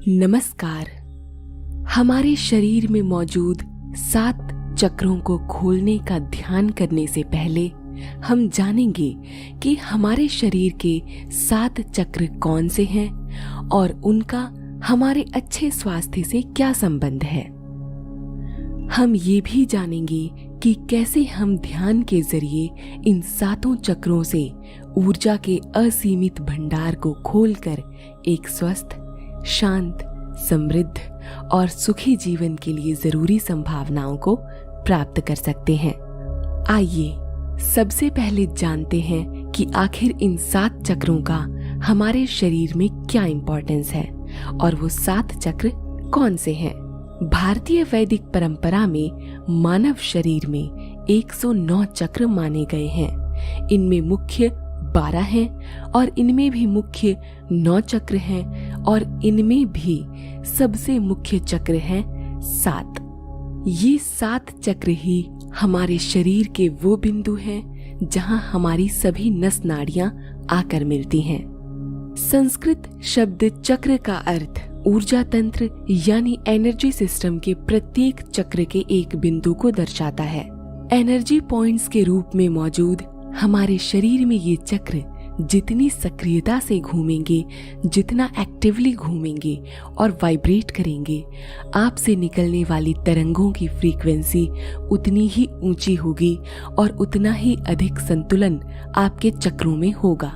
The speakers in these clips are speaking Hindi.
नमस्कार। हमारे शरीर में मौजूद 7 चक्रों को खोलने का ध्यान करने से पहले हम जानेंगे कि हमारे शरीर के 7 चक्र कौन से हैं और उनका हमारे अच्छे स्वास्थ्य से क्या संबंध है। हम ये भी जानेंगे कि कैसे हम ध्यान के जरिए इन 7 चक्रों से ऊर्जा के असीमित भंडार को खोलकर एक स्वस्थ, शांत, समृद्ध और सुखी जीवन के लिए जरूरी संभावनाओं को प्राप्त कर सकते हैं। आइए सबसे पहले जानते हैं कि आखिर इन 7 चक्रों का हमारे शरीर में क्या इंपॉर्टेंस है और वो 7 चक्र कौन से हैं। भारतीय वैदिक परंपरा में मानव शरीर में 109 चक्र माने गए हैं। इनमें मुख्य 12 हैं और इनमें भी मुख्य 9 चक्र हैं और इनमें भी सबसे मुख्य चक्र हैं 7। ये 7 चक्र ही हमारे शरीर के वो बिंदु हैं जहां हमारी सभी नस नाड़ियां आकर मिलती हैं। संस्कृत शब्द चक्र का अर्थ ऊर्जा तंत्र यानी एनर्जी सिस्टम के प्रत्येक चक्र के एक बिंदु को दर्शाता है। एनर्जी पॉइंट्स के रूप में मौजूद हमारे शरीर में ये चक्र जितनी सक्रियता से घूमेंगे, जितना एक्टिवली घूमेंगे और वाइब्रेट करेंगे, आपसे निकलने वाली तरंगों की फ्रीक्वेंसी उतनी ही ऊंची होगी और उतना ही अधिक संतुलन आपके चक्रों में होगा।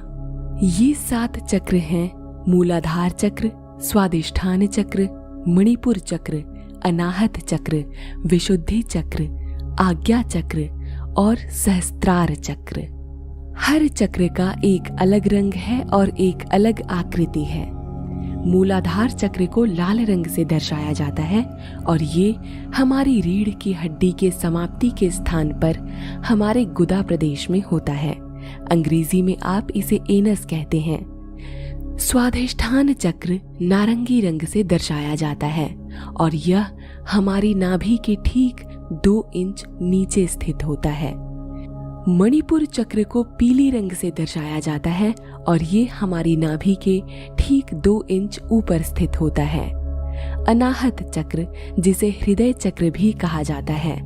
ये 7 चक्र हैं मूलाधार चक्र, स्वादिष्ठान चक्र, मणिपुर चक्र, अनाहत चक्र, विशुद्धि चक्र, आज्ञा चक्र और सहस्त्रार चक्र। हर चक्र का एक अलग रंग है और एक अलग आकृति है। मूलाधार चक्र को लाल रंग से दर्शाया जाता है और ये हमारी रीढ़ की हड्डी के समाप्ति के स्थान पर हमारे गुदा प्रदेश में होता है। अंग्रेजी में आप इसे एनस कहते हैं। स्वादिष्ठान चक्र नारंगी रंग से दर्शाया जाता है और यह हमारी नाभि के ठीक 2 इंच नीचे स्थित होता है। मणिपुर चक्र को पीली रंग से दर्शाया जाता है और ये हमारी नाभि के ठीक 2 इंच ऊपर स्थित होता है। अनाहत चक्र, जिसे हृदय चक्र भी कहा जाता है,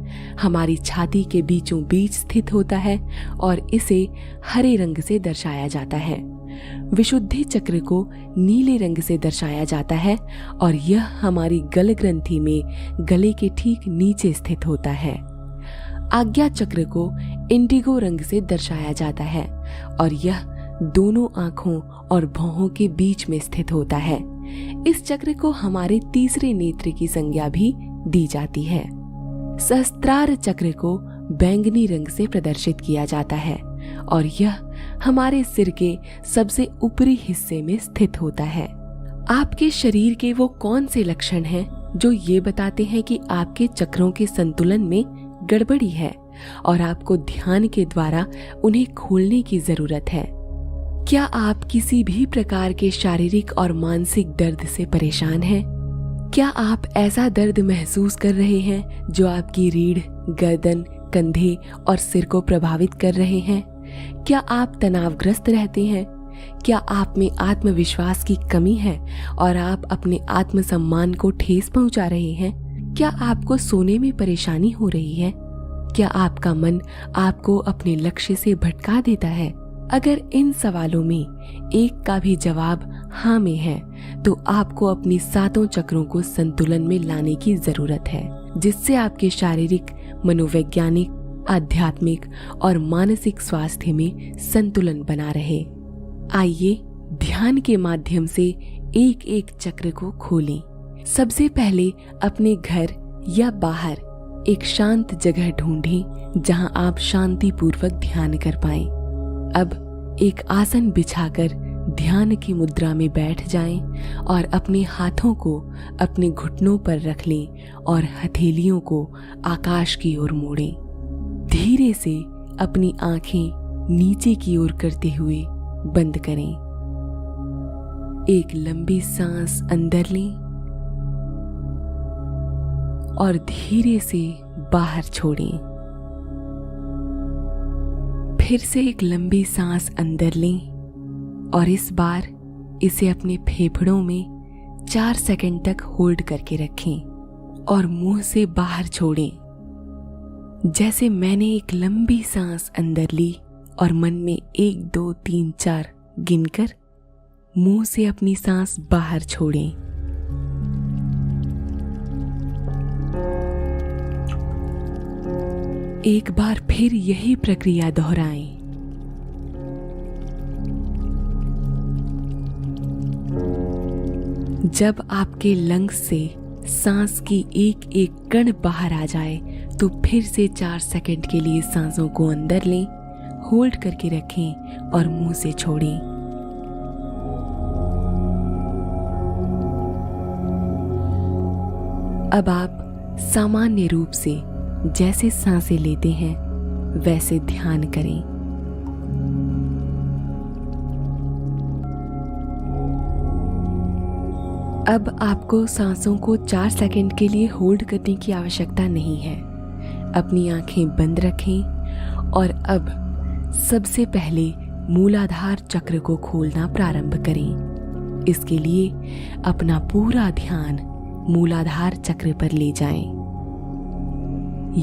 हमारी छाती के बीचों बीच स्थित होता है और इसे हरे रंग से दर्शाया जाता है। विशुद्धि चक्र को नीले रंग से दर्शाया जाता है और यह हमारी गल ग्रंथि में गले के ठीक नीचे स्थित होता है। आज्ञा चक्र को इंडिगो रंग से दर्शाया जाता है और यह दोनों आंखों और भौहों के बीच में स्थित होता है। इस चक्र को हमारे तीसरे नेत्र की संज्ञा भी दी जाती है। सहस्त्रार चक्र को बैंगनी रंग से प्रदर्शित किया जाता है और यह हमारे सिर के सबसे ऊपरी हिस्से में स्थित होता है। आपके शरीर के वो कौन से लक्षण हैं जो ये बताते हैं कि आपके चक्रों के संतुलन में गड़बड़ी है और आपको ध्यान के द्वारा उन्हें खोलने की जरूरत है। क्या आप किसी भी प्रकार के शारीरिक और मानसिक दर्द से परेशान हैं? क्या आप ऐसा दर्द महसूस कर रहे हैं जो आपकी रीढ़, गर्दन, कंधे और सिर को प्रभावित कर रहे हैं? क्या आप तनावग्रस्त रहते हैं? क्या आप में आत्मविश्वास की कमी है और आप अपने आत्मसम्मान को ठेस पहुंचा रहे हैं? क्या आपको सोने में परेशानी हो रही है? क्या आपका मन आपको अपने लक्ष्य से भटका देता है? अगर इन सवालों में एक का भी जवाब हाँ में है तो आपको अपनी 7 चक्रों को संतुलन में लाने की जरूरत है, जिससे आपके शारीरिक, मनोवैज्ञानिक, आध्यात्मिक और मानसिक स्वास्थ्य में संतुलन बना रहे। आइए ध्यान के माध्यम से एक एक चक्र को खोलें। सबसे पहले अपने घर या बाहर एक शांत जगह ढूंढें जहां आप शांति पूर्वक ध्यान कर पाएं। अब एक आसन बिछाकर ध्यान की मुद्रा में बैठ जाएं और अपने हाथों को अपने घुटनों पर रख लें और हथेलियों को आकाश की ओर मोड़ें। धीरे से अपनी आंखें नीचे की ओर करते हुए बंद करें। एक लंबी सांस अंदर लें और धीरे से बाहर छोड़ें। फिर से एक लंबी सांस अंदर लें और इस बार इसे अपने फेफड़ों में 4 सेकंड तक होल्ड करके रखें और मुंह से बाहर छोड़ें। जैसे मैंने एक लंबी सांस अंदर ली और मन में 1 2 3 4 गिनकर मुंह से अपनी सांस बाहर छोड़ें। एक बार फिर यही प्रक्रिया दोहराएं। जब आपके लंग्स से सांस की एक एक कण बाहर आ जाए तो फिर से 4 सेकंड के लिए सांसों को अंदर लें, होल्ड करके रखें और मुंह से छोड़ें। अब आप सामान्य रूप से जैसे सांसें लेते हैं वैसे ध्यान करें। अब आपको सांसों को 4 सेकंड के लिए होल्ड करने की आवश्यकता नहीं है। अपनी आंखें बंद रखें और अब सबसे पहले मूलाधार चक्र को खोलना प्रारंभ करें। इसके लिए अपना पूरा ध्यान मूलाधार चक्र पर ले जाएं।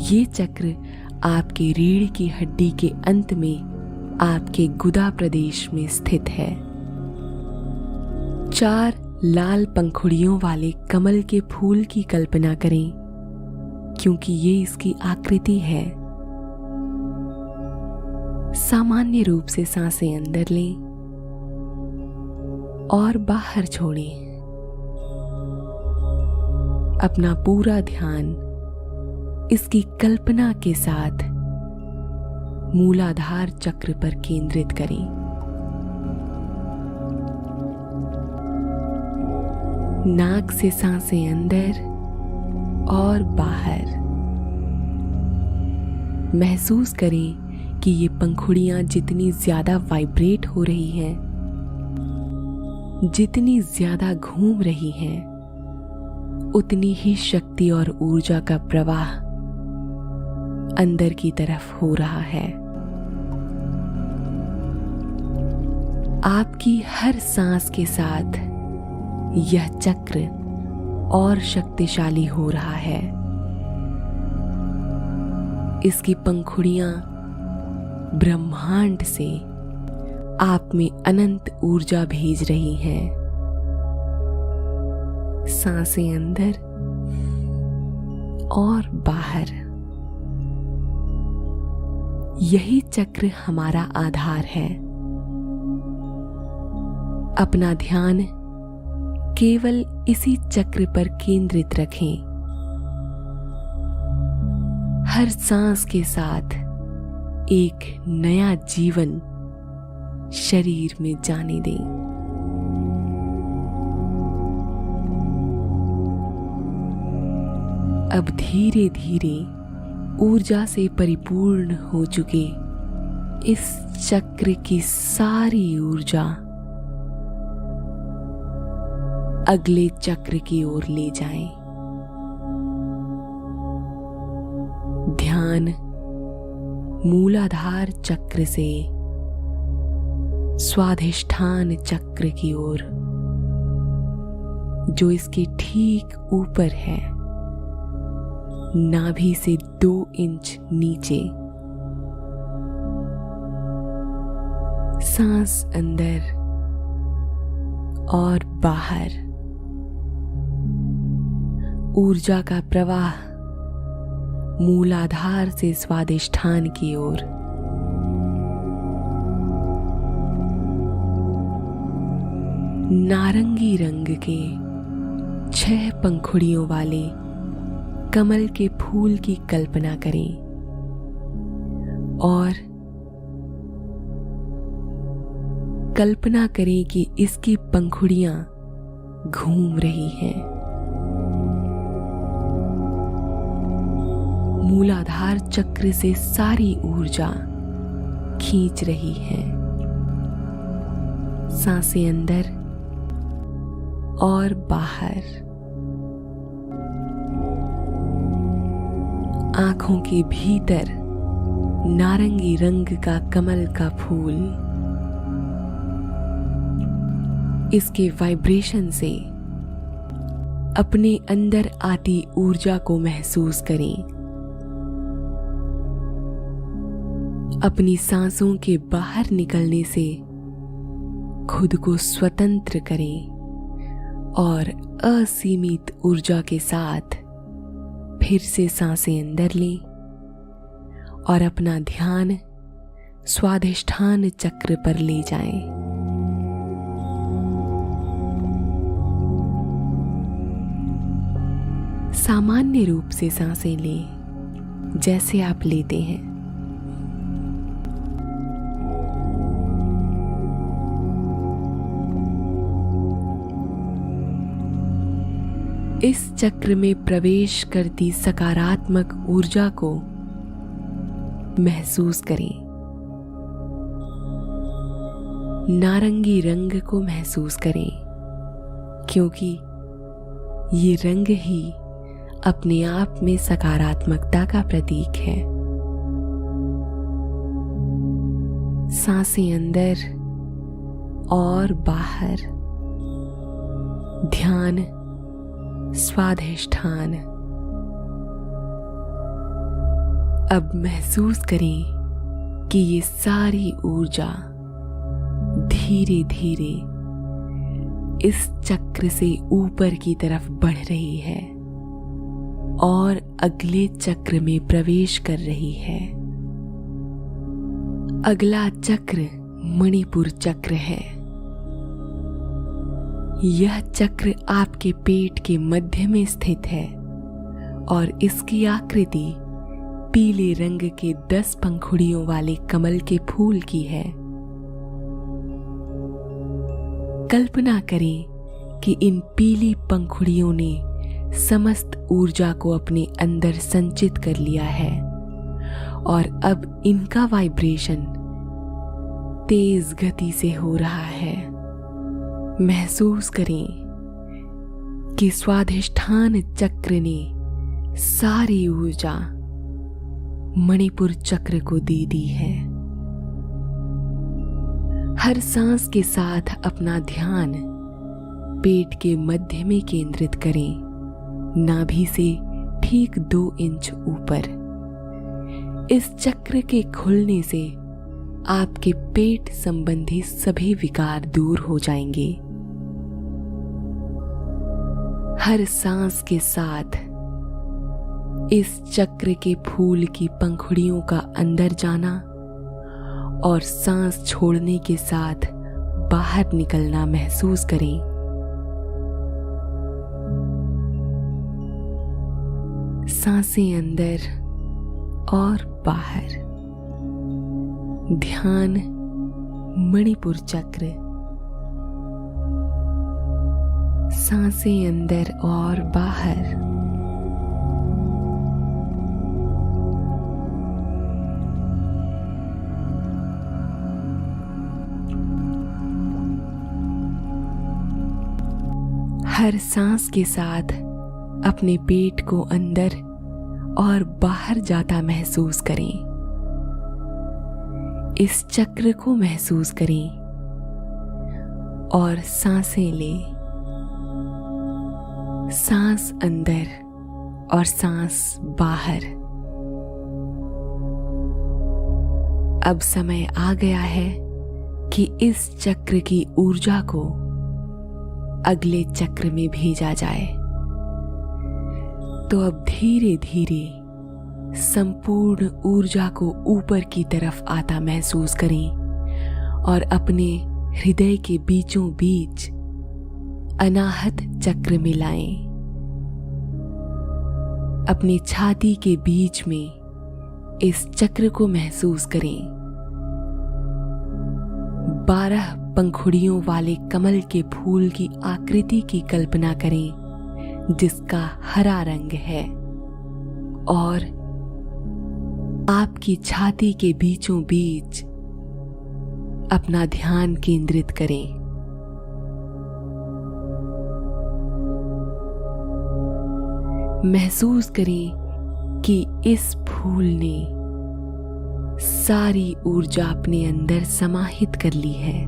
ये चक्र आपके रीढ़ की हड्डी के अंत में आपके गुदा प्रदेश में स्थित है। 4 लाल पंखुड़ियों वाले कमल के फूल की कल्पना करें, क्योंकि ये इसकी आकृति है। सामान्य रूप से सांसें अंदर लें और बाहर छोड़ें। अपना पूरा ध्यान इसकी कल्पना के साथ मूलाधार चक्र पर केंद्रित करें। नाक से सांसें अंदर और बाहर। महसूस करें कि ये पंखुड़ियां जितनी ज्यादा वाइब्रेट हो रही हैं, जितनी ज्यादा घूम रही हैं, उतनी ही शक्ति और ऊर्जा का प्रवाह अंदर की तरफ हो रहा है। आपकी हर सांस के साथ यह चक्र और शक्तिशाली हो रहा है। इसकी पंखुड़ियां ब्रह्मांड से आप में अनंत ऊर्जा भेज रही हैं। सांसें अंदर और बाहर। यही चक्र हमारा आधार है। अपना ध्यान केवल इसी चक्र पर केंद्रित रखें। हर सांस के साथ एक नया जीवन शरीर में जाने दें। अब धीरे धीरे ऊर्जा से परिपूर्ण हो चुके इस चक्र की सारी ऊर्जा अगले चक्र की ओर ले जाएं। ध्यान मूलाधार चक्र से स्वाधिष्ठान चक्र की ओर, जो इसके ठीक ऊपर है, नाभि से 2 इंच नीचे। सांस अंदर और बाहर। ऊर्जा का प्रवाह मूलाधार से स्वादिष्ठान की ओर। नारंगी रंग के 6 पंखुड़ियों वाले कमल के फूल की कल्पना करें और कल्पना करें कि इसकी पंखुड़ियां घूम रही हैं। मूलाधार चक्र से सारी ऊर्जा खींच रही है। सांसें अंदर और बाहर। आंखों के भीतर नारंगी रंग का कमल का फूल, इसके वाइब्रेशन से अपने अंदर आती ऊर्जा को महसूस करें। अपनी सांसों के बाहर निकलने से खुद को स्वतंत्र करें और असीमित ऊर्जा के साथ फिर से सांसें अंदर लें और अपना ध्यान स्वाधिष्ठान चक्र पर ले जाएं। सामान्य रूप से सांसें लें जैसे आप लेते हैं। इस चक्र में प्रवेश करती सकारात्मक ऊर्जा को महसूस करें। नारंगी रंग को महसूस करें, क्योंकि ये रंग ही अपने आप में सकारात्मकता का प्रतीक है। सांसें अंदर और बाहर, ध्यान स्वाधिष्ठान। अब महसूस करें कि ये सारी ऊर्जा धीरे धीरे इस चक्र से ऊपर की तरफ बढ़ रही है और अगले चक्र में प्रवेश कर रही है। अगला चक्र मणिपुर चक्र है। यह चक्र आपके पेट के मध्य में स्थित है और इसकी आकृति पीले रंग के 10 पंखुड़ियों वाले कमल के फूल की है। कल्पना करें कि इन पीली पंखुड़ियों ने समस्त ऊर्जा को अपने अंदर संचित कर लिया है और अब इनका वाइब्रेशन तेज गति से हो रहा है। महसूस करें कि स्वाधिष्ठान चक्र ने सारी ऊर्जा मणिपुर चक्र को दे दी है। हर सांस के साथ अपना ध्यान पेट के मध्य में केंद्रित करें, नाभि से ठीक 2 इंच ऊपर। इस चक्र के खुलने से आपके पेट संबंधी सभी विकार दूर हो जाएंगे। हर सांस के साथ इस चक्र के फूल की पंखुड़ियों का अंदर जाना और सांस छोड़ने के साथ बाहर निकलना महसूस करें। सांसें अंदर और बाहर, ध्यान मणिपुर चक्र। सांसें अंदर और बाहर, हर सांस के साथ अपने पेट को अंदर और बाहर जाता महसूस करें। इस चक्र को महसूस करें और सांसें लें। सांस अंदर और सांस बाहर। अब समय आ गया है कि इस चक्र की ऊर्जा को अगले चक्र में भेजा जाए। तो अब धीरे धीरे संपूर्ण ऊर्जा को ऊपर की तरफ आता महसूस करें और अपने हृदय के बीचों बीच अनाहत चक्र में लाएं। अपनी छाती के बीच में इस चक्र को महसूस करें। 12 पंखुड़ियों वाले कमल के फूल की आकृति की कल्पना करें, जिसका हरा रंग है, और आपकी छाती के बीचों बीच अपना ध्यान केंद्रित करें। महसूस करें कि इस फूल ने सारी ऊर्जा अपने अंदर समाहित कर ली है।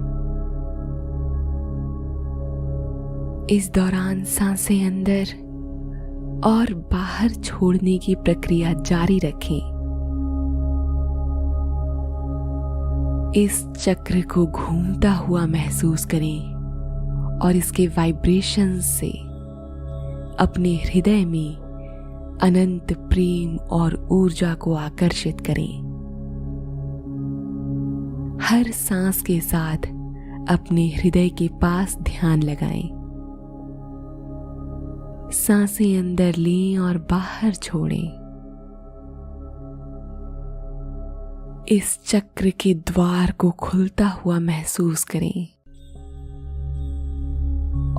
इस दौरान सांसें अंदर और बाहर छोड़ने की प्रक्रिया जारी रखें। इस चक्र को घूमता हुआ महसूस करें और इसके वाइब्रेशंस से अपने हृदय में अनंत प्रेम और ऊर्जा को आकर्षित करें। हर सांस के साथ अपने हृदय के पास ध्यान लगाएं। सांसें अंदर लें और बाहर छोड़ें। इस चक्र के द्वार को खुलता हुआ महसूस करें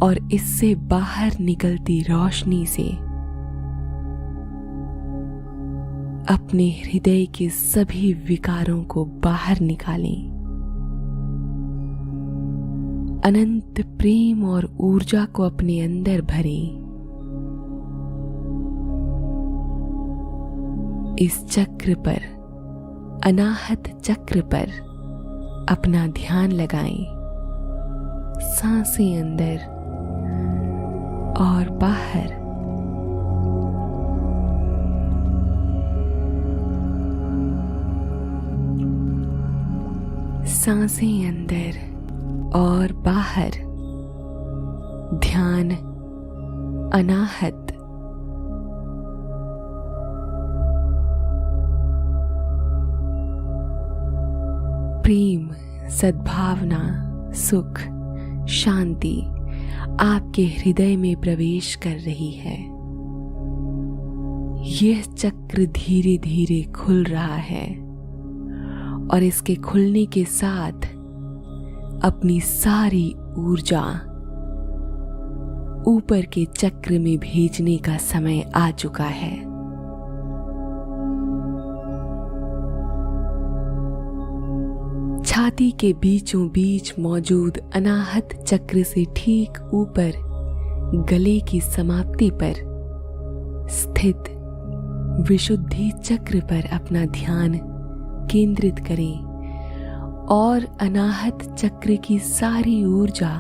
और इससे बाहर निकलती रोशनी से अपने हृदय के सभी विकारों को बाहर निकालें। अनंत प्रेम और ऊर्जा को अपने अंदर भरें। इस चक्र पर, अनाहत चक्र पर अपना ध्यान लगाएं। सांसें अंदर और बाहर। सांसें अंदर और बाहर। ध्यान अनाहत। प्रेम, सद्भावना, सुख, शांति आपके हृदय में प्रवेश कर रही है। यह चक्र धीरे धीरे खुल रहा है और इसके खुलने के साथ अपनी सारी ऊर्जा ऊपर के चक्र में भेजने का समय आ चुका है। छाती के बीचों बीच मौजूद अनाहत चक्र से ठीक ऊपर गले की समाप्ति पर स्थित विशुद्धि चक्र पर अपना ध्यान केंद्रित करें और अनाहत चक्र की सारी ऊर्जा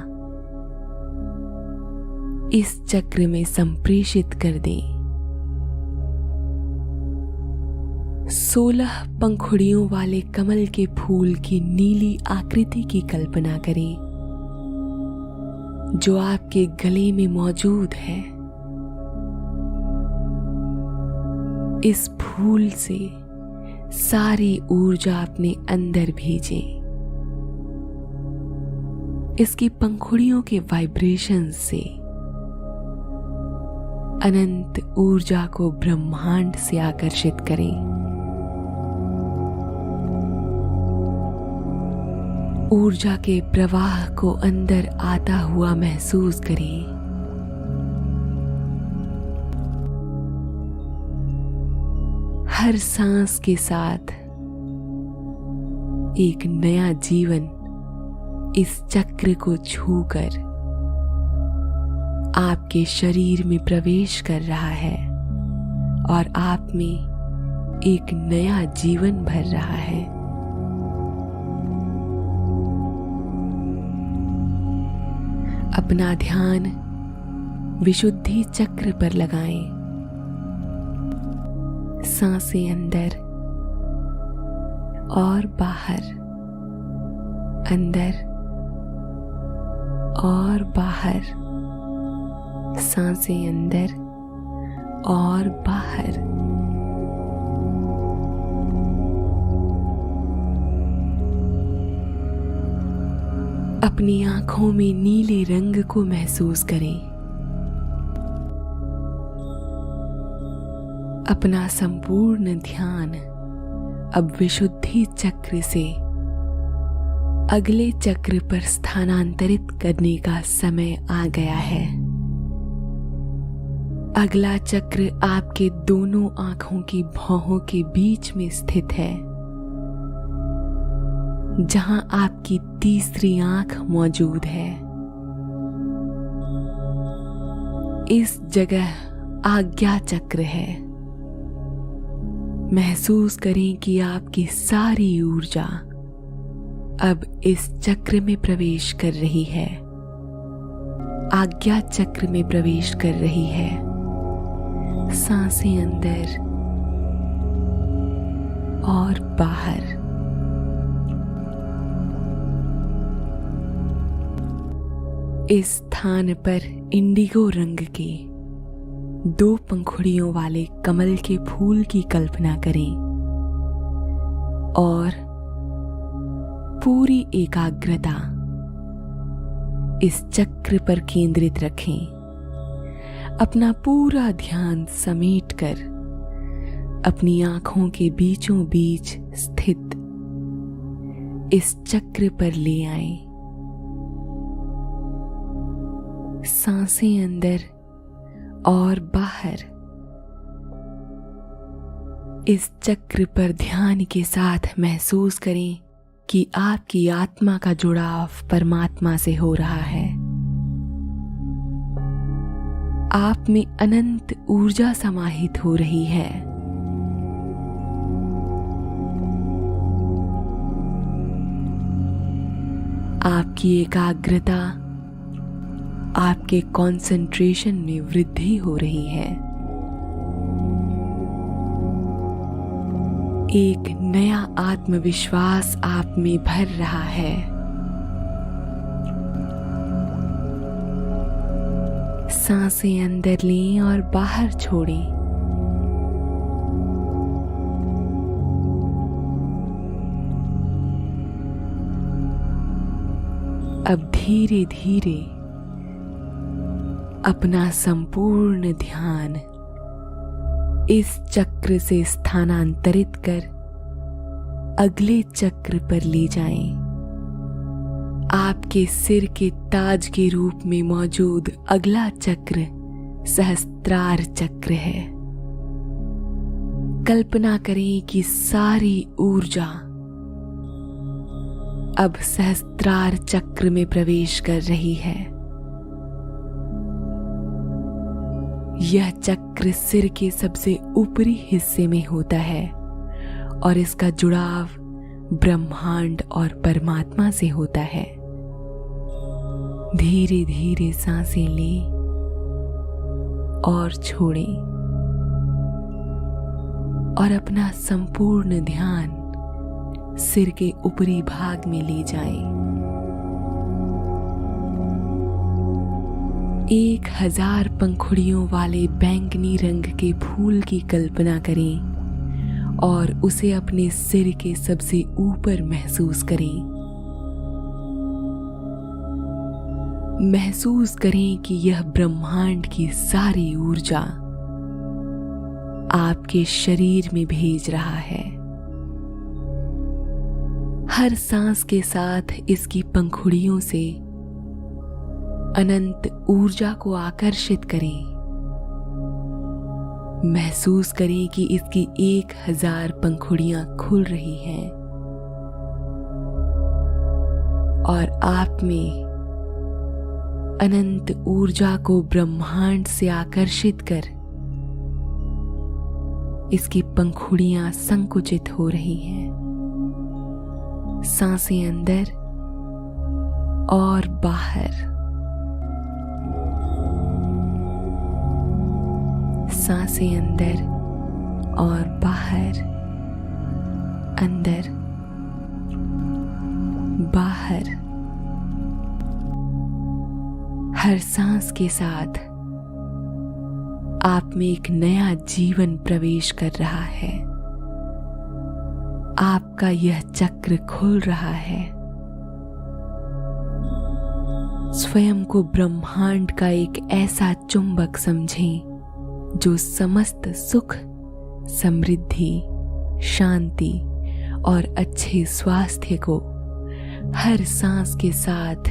इस चक्र में संप्रेषित कर दें। 16 पंखुड़ियों वाले कमल के फूल की नीली आकृति की कल्पना करें जो आपके गले में मौजूद है। इस फूल से सारी ऊर्जा अपने अंदर भेजें। इसकी पंखुड़ियों के वाइब्रेशन से अनंत ऊर्जा को ब्रह्मांड से आकर्षित करें। ऊर्जा के प्रवाह को अंदर आता हुआ महसूस करें। हर सांस के साथ एक नया जीवन इस चक्र को छूकर आपके शरीर में प्रवेश कर रहा है और आप में एक नया जीवन भर रहा है। अपना ध्यान विशुद्धि चक्र पर लगाएं। सांसें अंदर और बाहर, अंदर और बाहर, सांसें अंदर और बाहर। अपनी आंखों में नीले रंग को महसूस करें। अपना संपूर्ण ध्यान अब विशुद्धि चक्र से अगले चक्र पर स्थानांतरित करने का समय आ गया है। अगला चक्र आपके दोनों आंखों की भौहों के बीच में स्थित है, जहां आपकी तीसरी आंख मौजूद है। इस जगह आज्ञा चक्र है। महसूस करें कि आपकी सारी ऊर्जा अब इस चक्र में प्रवेश कर रही है आज्ञा चक्र में प्रवेश कर रही है। सांसें अंदर और बाहर। इस स्थान पर इंडिगो रंग के 2 पंखुड़ियों वाले कमल के फूल की कल्पना करें और पूरी एकाग्रता इस चक्र पर केंद्रित रखें। अपना पूरा ध्यान समेटकर अपनी आंखों के बीचों बीच स्थित इस चक्र पर ले आएं। सांसें अंदर और बाहर। इस चक्र पर ध्यान के साथ महसूस करें कि आपकी आत्मा का जुड़ाव परमात्मा से हो रहा है। आप में अनंत ऊर्जा समाहित हो रही है। आपकी एकाग्रता, आपके कंसंट्रेशन में वृद्धि हो रही है। एक नया आत्मविश्वास आप में भर रहा है। सांसें अंदर लें और बाहर छोड़ें। अब धीरे धीरे अपना संपूर्ण ध्यान इस चक्र से स्थानांतरित कर अगले चक्र पर ले जाएं। आपके सिर के ताज के रूप में मौजूद अगला चक्र सहस्त्रार चक्र है। कल्पना करें कि सारी ऊर्जा अब सहस्त्रार चक्र में प्रवेश कर रही है। यह चक्र सिर के सबसे ऊपरी हिस्से में होता है और इसका जुड़ाव ब्रह्मांड और परमात्मा से होता है। धीरे धीरे सांसें लें और छोड़ें और अपना संपूर्ण ध्यान सिर के ऊपरी भाग में ले जाएं। 1000 पंखुड़ियों वाले बैंगनी रंग के फूल की कल्पना करें और उसे अपने सिर के सबसे ऊपर महसूस करें। महसूस करें कि यह ब्रह्मांड की सारी ऊर्जा आपके शरीर में भेज रहा है। हर सांस के साथ इसकी पंखुड़ियों से अनंत ऊर्जा को आकर्षित करें। महसूस करें कि इसकी 1000 पंखुड़ियां खुल रही हैं और आप में अनंत ऊर्जा को ब्रह्मांड से आकर्षित कर इसकी पंखुड़ियां संकुचित हो रही हैं। सांसें अंदर और बाहर। सांसें अंदर और बाहर, अंदर बाहर। हर सांस के साथ आप में एक नया जीवन प्रवेश कर रहा है। आपका यह चक्र खुल रहा है। स्वयं को ब्रह्मांड का एक ऐसा चुंबक समझें जो समस्त सुख, समृद्धि, शांति और अच्छे स्वास्थ्य को हर सांस के साथ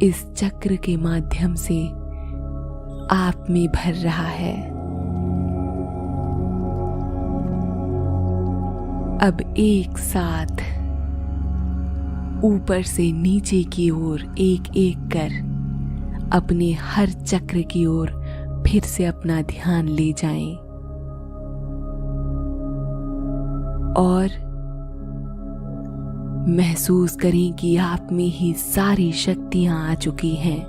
इस चक्र के माध्यम से आप में भर रहा है। अब एक साथ ऊपर से नीचे की ओर एक एक कर अपने हर चक्र की ओर फिर से अपना ध्यान ले जाएं और महसूस करें कि आप में ही सारी शक्तियां आ चुकी हैं।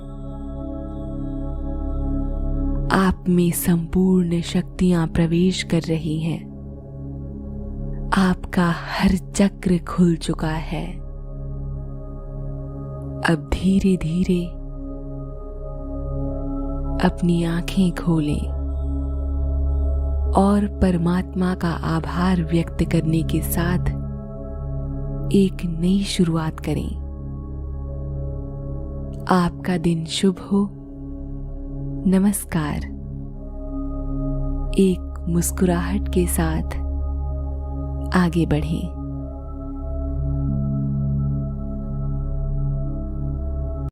आप में संपूर्ण शक्तियां प्रवेश कर रही हैं। आपका हर चक्र खुल चुका है। अब धीरे धीरे अपनी आंखें खोलें और परमात्मा का आभार व्यक्त करने के साथ एक नई शुरुआत करें। आपका दिन शुभ हो। नमस्कार। एक मुस्कुराहट के साथ आगे बढ़ें।